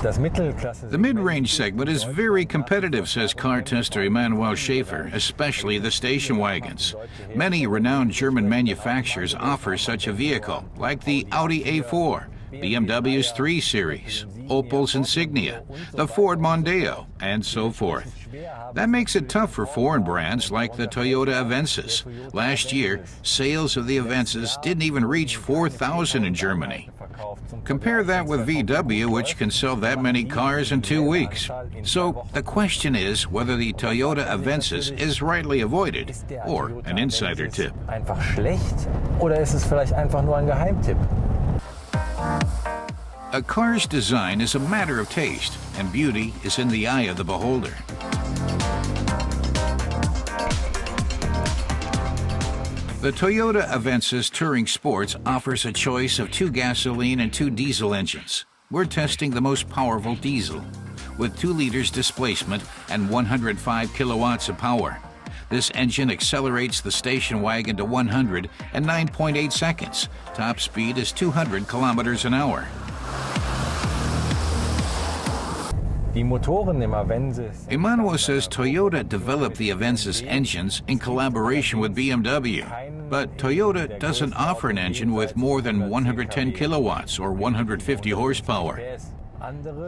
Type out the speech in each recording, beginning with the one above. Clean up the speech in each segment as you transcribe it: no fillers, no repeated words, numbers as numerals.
The mid-range segment is very competitive, says car tester Emanuel Schaefer, especially the station wagons. Many renowned German manufacturers offer such a vehicle, like the Audi A4, BMW's 3 Series, Opel's Insignia, the Ford Mondeo, and so forth. That makes it tough for foreign brands like the Toyota Avensis. Last year, sales of the Avensis didn't even reach 4,000 in Germany. Compare that with VW, which can sell that many cars in 2 weeks. So the question is whether the Toyota Avensis is rightly avoided or an insider tip. A car's design is a matter of taste, and beauty is in the eye of the beholder. The Toyota Avensis Touring Sports offers a choice of 2 gasoline and 2 diesel engines. We're testing the most powerful diesel, with 2 liters displacement and 105 kilowatts of power. This engine accelerates the station wagon to 100 in 9.8 seconds. Top speed is 200 kilometers an hour. Emanuel says Toyota developed the Avensis engines in collaboration with BMW, but Toyota doesn't offer an engine with more than 110 kilowatts or 150 horsepower.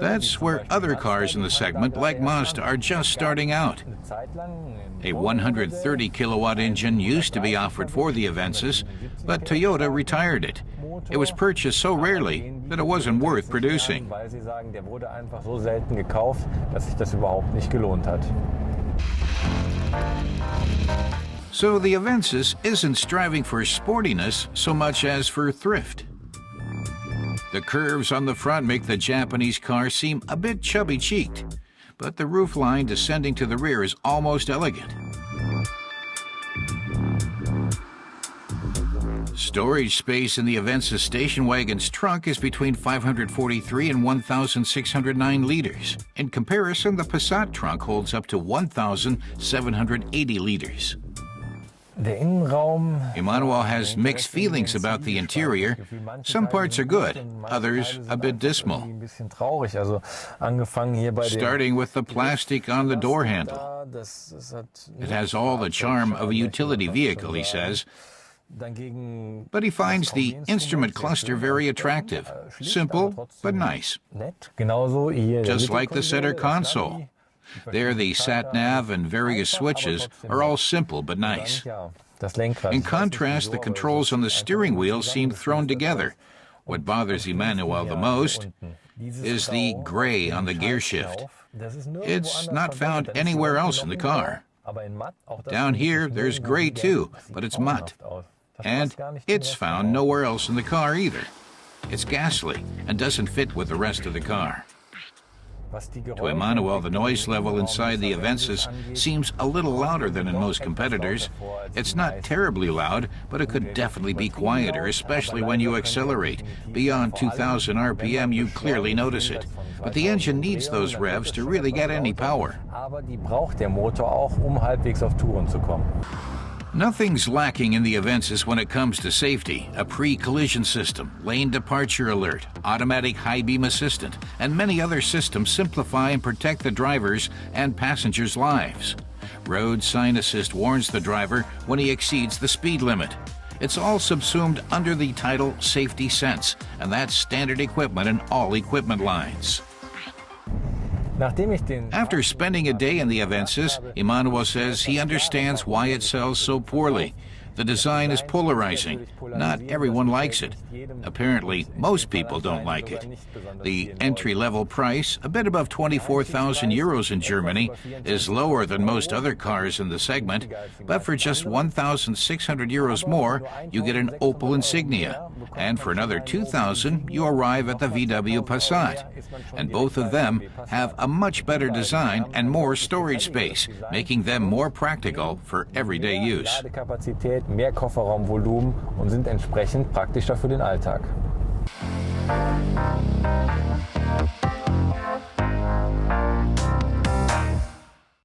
That's where other cars in the segment, like Mazda, are just starting out. A 130 kilowatt engine used to be offered for the Avensis, but Toyota retired it. It was purchased so rarely that it wasn't worth producing. So the Avensis isn't striving for sportiness so much as for thrift. The curves on the front make the Japanese car seem a bit chubby-cheeked, but the roofline descending to the rear is almost elegant. Storage space in the Avensis station wagon's trunk is between 543 and 1,609 liters. In comparison, the Passat trunk holds up to 1,780 liters. Emanuel has mixed feelings about the interior. Some parts are good, others a bit dismal. Starting with the plastic on the door handle. It has all the charm of a utility vehicle, he says. But he finds the instrument cluster very attractive, simple but nice. Just like the center console. There, the sat-nav and various switches are all simple but nice. In contrast, the controls on the steering wheel seem thrown together. What bothers Emanuel the most is the gray on the gear shift. It's not found anywhere else in the car. Down here, there's gray too, but it's matte. And it's found nowhere else in the car either. It's ghastly and doesn't fit with the rest of the car. To Emanuel, the noise level inside the Avensis seems a little louder than in most competitors. It's not terribly loud, but it could definitely be quieter, especially when you accelerate. Beyond 2,000 RPM, you clearly notice it. But the engine needs those revs to really get any power. Nothing's lacking in the Avensis when it comes to safety. A pre-collision system, lane departure alert, automatic high beam assistant, and many other systems simplify and protect the drivers' and passengers' lives. Road sign assist warns the driver when he exceeds the speed limit. It's all subsumed under the title Safety Sense, and that's standard equipment in all equipment lines. After spending a day in the Avensis, Emanuel says he understands why it sells so poorly. The design is polarizing. Not everyone likes it. Apparently, most people don't like it. The entry-level price, a bit above 24,000 euros in Germany, is lower than most other cars in the segment, but for just 1,600 euros more, you get an Opel Insignia, and for another 2,000, you arrive at the VW Passat. And both of them have a much better design and more storage space, making them more practical for everyday use. Mehr Kofferraumvolumen und sind entsprechend praktischer für den Alltag.